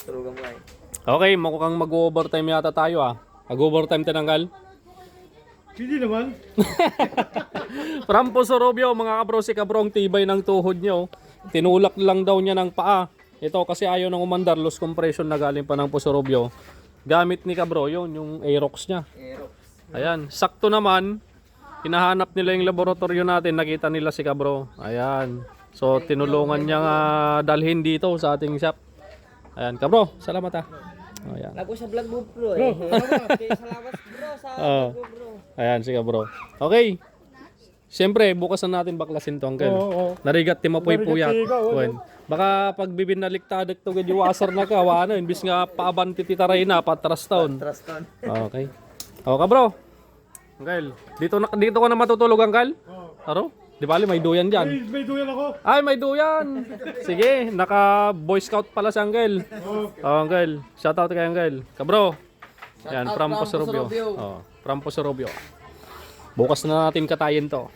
Turugan mo ay. Okay, mukhang mag-overtime yata tayo ah. Mag-overtime tinanggal. Hindi naman. From Pusorobio, mga kabro, si kabro ang tibay ng tuhod niya. Oh. Tinulak lang daw niya ng paa. Ito kasi ayaw ng umandar, loose compression na galing pa ng Pusorobio. Gamit ni kabro yun, yung Aerox niya. Aerox. Ayan, sakto naman. Hinahanap nila yung laboratorio natin, nakita nila si kabro. Ayan. So tinulungan niya dalhin dito sa ating shop. Ayan, kabro, salamat ah. Ayan. Lago sa vlog mo bro eh. Okay, salamat bro sa Oh. vlog mo bro. Ayan, sige bro. Okay. Siyempre, bukas na natin baklasin to, uncle. Oo. Narigat ti mapoy Narigat puyat. ti ikaw, ano? Wen. Baka pag bibinaliktad to gadyo wasar na ka, ano, imbis nga paabanti ti taray na, patras taon. Trust on. Okay. O ka bro. Uncle, dito ka na matutulog, uncle? Aro? Di bali may duyan diyan. Ay, may duyan ako. Ay, may duyan. Sige, naka Boy Scout pala si uncle. Oh, uncle. Shout out kay uncle. Kabro. Yan, from Pusorobio. Oh, from Pusorobio. Bukas na natin katayin to.